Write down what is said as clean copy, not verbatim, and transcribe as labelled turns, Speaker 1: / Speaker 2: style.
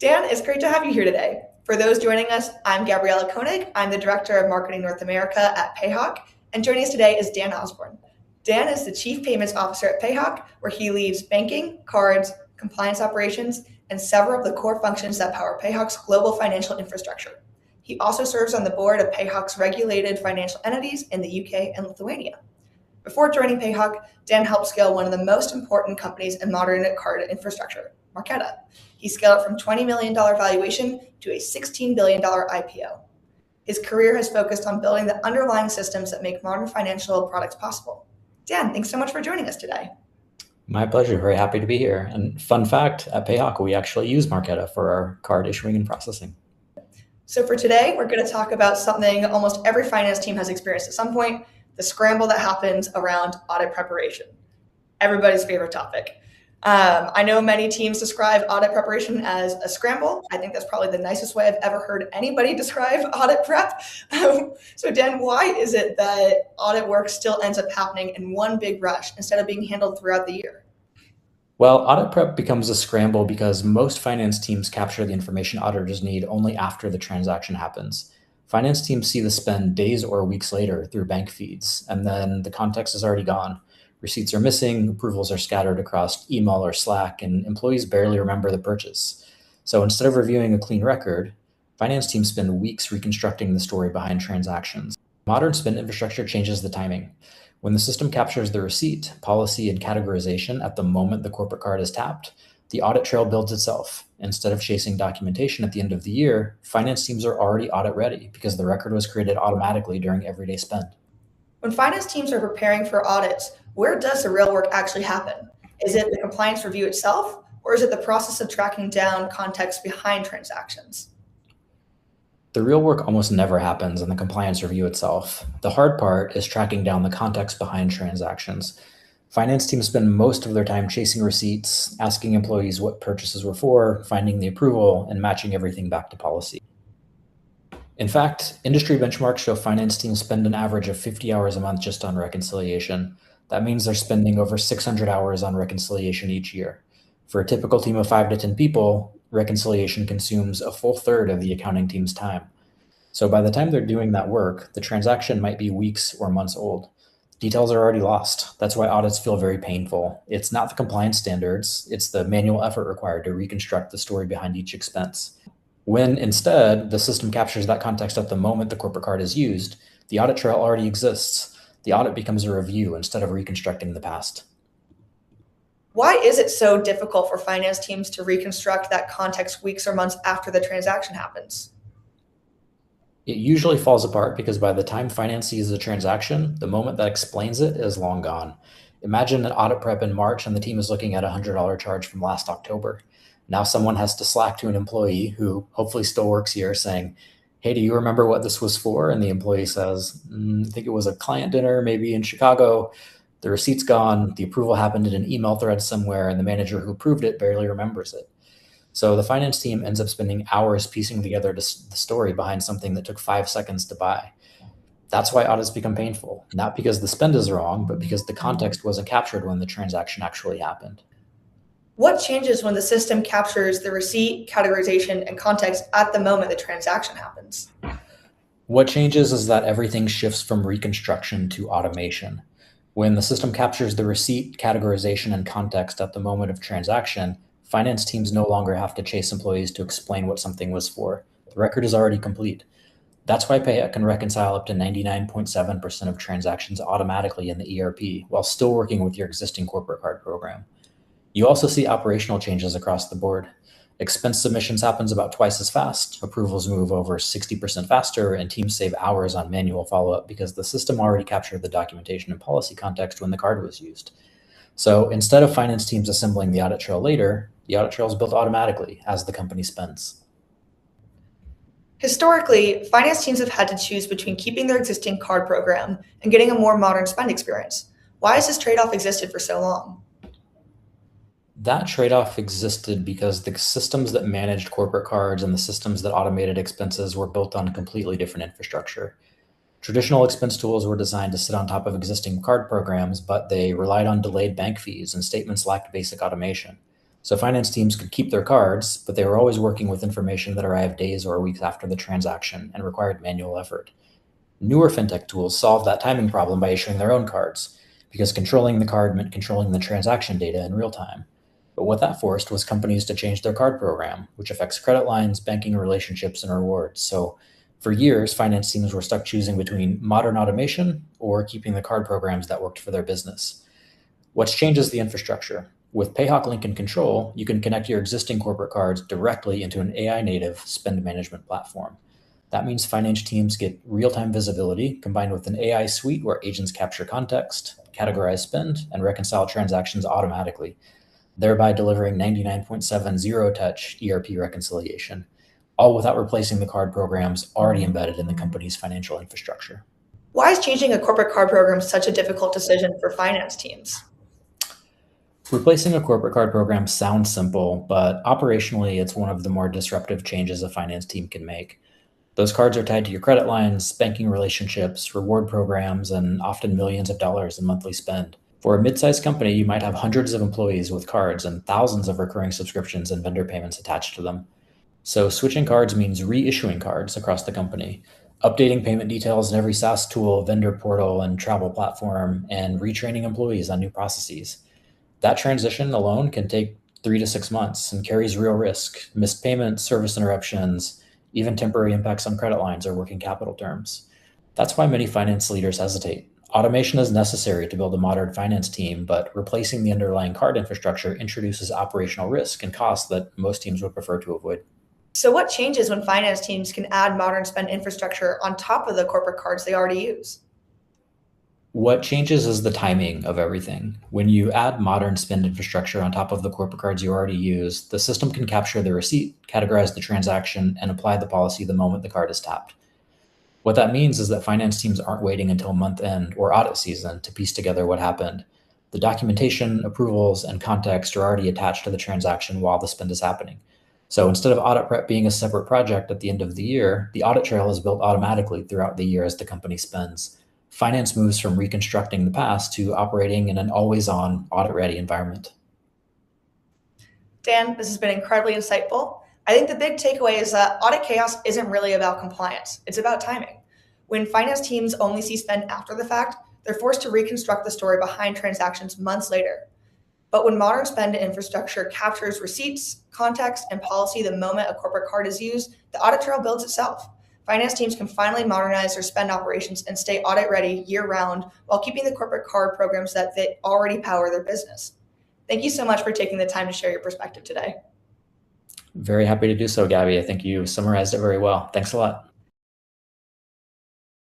Speaker 1: Dan, it's great to have you here today. For those joining us, I'm Gabriella Koenig. I'm the Director of Marketing North America at Payhawk, and joining us today is Dan Osburn. Dan is the Chief Payments Officer at Payhawk, where he leads banking, cards, compliance operations, and several of the core functions that power Payhawk's global financial infrastructure. He also serves on the board of Payhawk's regulated financial entities in the UK and Lithuania. Before joining Payhawk, Dan helped scale one of the most important companies in modern card infrastructure, Marqeta. He scaled it from $20 million valuation to a $16 billion IPO. His career has focused on building the underlying systems that make modern financial products possible. Dan, thanks so much for joining us today.
Speaker 2: My pleasure. Very happy to be here. And fun fact, at Payhawk, we actually use Marqeta for our card issuing and processing.
Speaker 1: So for today, we're going to talk about something almost every finance team has experienced at some point, the scramble that happens around audit preparation. Everybody's favorite topic. I know many teams describe audit preparation as a scramble. I think that's probably the nicest way I've ever heard anybody describe audit prep. So Dan, why is it that audit work still ends up happening in one big rush instead of being handled throughout the year?
Speaker 2: Well, audit prep becomes a scramble because most finance teams capture the information auditors need only after the transaction happens. Finance teams see the spend days or weeks later through bank feeds, and then the context is already gone. Receipts are missing, approvals are scattered across email or Slack, and employees barely remember the purchase. So instead of reviewing a clean record, finance teams spend weeks reconstructing the story behind transactions. Modern spend infrastructure changes the timing. When the system captures the receipt, policy, and categorization at the moment the corporate card is tapped, the audit trail builds itself. Instead of chasing documentation at the end of the year, finance teams are already audit ready because the record was created automatically during everyday spend.
Speaker 1: When finance teams are preparing for audits, where does the real work actually happen? Is it the compliance review itself, or is it the process of tracking down context behind transactions?
Speaker 2: The real work almost never happens in the compliance review itself. The hard part is tracking down the context behind transactions. Finance teams spend most of their time chasing receipts, asking employees what purchases were for, finding the approval, and matching everything back to policy. In fact, industry benchmarks show finance teams spend an average of 50 hours a month just on reconciliation. That means they're spending over 600 hours on reconciliation each year. For a typical team of 5 to 10 people, reconciliation consumes a full third of the accounting team's time. So by the time they're doing that work, the transaction might be weeks or months old. Details are already lost. That's why audits feel very painful. It's not the compliance standards, it's the manual effort required to reconstruct the story behind each expense. When instead, the system captures that context at the moment the corporate card is used, the audit trail already exists. The audit becomes a review instead of reconstructing the past.
Speaker 1: Why is it so difficult for finance teams to reconstruct that context weeks or months after the transaction happens?
Speaker 2: It usually falls apart because by the time finance sees the transaction, the moment that explains it is long gone. Imagine an audit prep in March and the team is looking at a $100 charge from last October. Now someone has to Slack to an employee who hopefully still works here saying, hey, do you remember what this was for? And the employee says, I think it was a client dinner, maybe in Chicago. The receipt's gone. The approval happened in an email thread somewhere, and the manager who approved it barely remembers it. So the finance team ends up spending hours piecing together the story behind something that took 5 seconds to buy. That's why audits become painful, not because the spend is wrong, but because the context wasn't captured when the transaction actually happened.
Speaker 1: What changes when the system captures the receipt, categorization, and context at the moment the transaction happens?
Speaker 2: What changes is that everything shifts from reconstruction to automation. When the system captures the receipt, categorization, and context at the moment of transaction, finance teams no longer have to chase employees to explain what something was for. The record is already complete. That's why Payhawk can reconcile up to 99.7% of transactions automatically in the ERP while still working with your existing corporate card program. You also see operational changes across the board. Expense submissions happens about twice as fast, approvals move over 60% faster, and teams save hours on manual follow-up because the system already captured the documentation and policy context when the card was used. So instead of finance teams assembling the audit trail later, the audit trail is built automatically as the company spends.
Speaker 1: Historically, finance teams have had to choose between keeping their existing card program and getting a more modern spend experience. Why has this trade-off existed for so long?
Speaker 2: That trade-off existed because the systems that managed corporate cards and the systems that automated expenses were built on completely different infrastructure. Traditional expense tools were designed to sit on top of existing card programs, but they relied on delayed bank fees and statements lacked basic automation. So finance teams could keep their cards, but they were always working with information that arrived days or weeks after the transaction and required manual effort. Newer fintech tools solve that timing problem by issuing their own cards, because controlling the card meant controlling the transaction data in real time. But what that forced was companies to change their card program, which affects credit lines, banking relationships, and rewards. So for years, finance teams were stuck choosing between modern automation or keeping the card programs that worked for their business. What's changed is the infrastructure. With Payhawk Link in control, you can connect your existing corporate cards directly into an AI native spend management platform. That means finance teams get real-time visibility combined with an AI suite where agents capture context, categorize spend, and reconcile transactions automatically, thereby delivering 99.7 zero-touch ERP reconciliation, all without replacing the card programs already embedded in the company's financial infrastructure.
Speaker 1: Why is changing a corporate card program such a difficult decision for finance teams?
Speaker 2: Replacing a corporate card program sounds simple, but operationally, it's one of the more disruptive changes a finance team can make. Those cards are tied to your credit lines, banking relationships, reward programs, and often millions of dollars in monthly spend. For a mid-sized company, you might have hundreds of employees with cards and thousands of recurring subscriptions and vendor payments attached to them. So switching cards means reissuing cards across the company, updating payment details in every SaaS tool, vendor portal, and travel platform, and retraining employees on new processes. That transition alone can take 3 to 6 months and carries real risk: missed payments, service interruptions, even temporary impacts on credit lines or working capital terms. That's why many finance leaders hesitate. Automation is necessary to build a modern finance team, but replacing the underlying card infrastructure introduces operational risk and costs that most teams would prefer to avoid.
Speaker 1: So, what changes when finance teams can add modern spend infrastructure on top of the corporate cards they already use?
Speaker 2: What changes is the timing of everything. When you add modern spend infrastructure on top of the corporate cards you already use, the system can capture the receipt, categorize the transaction, and apply the policy the moment the card is tapped. What that means is that finance teams aren't waiting until month end or audit season to piece together what happened. The documentation, approvals, and context are already attached to the transaction while the spend is happening. So instead of audit prep being a separate project at the end of the year, the audit trail is built automatically throughout the year as the company spends. Finance moves from reconstructing the past to operating in an always-on, audit-ready environment.
Speaker 1: Dan, this has been incredibly insightful. I think the big takeaway is that audit chaos isn't really about compliance, it's about timing. When finance teams only see spend after the fact, they're forced to reconstruct the story behind transactions months later. But when modern spend infrastructure captures receipts, context, and policy the moment a corporate card is used, the audit trail builds itself. Finance teams can finally modernize their spend operations and stay audit ready year round while keeping the corporate card programs that they already power their business. Thank you so much for taking the time to share your perspective today.
Speaker 2: Very happy to do so, Gabby. I think you summarized it very well. Thanks a lot.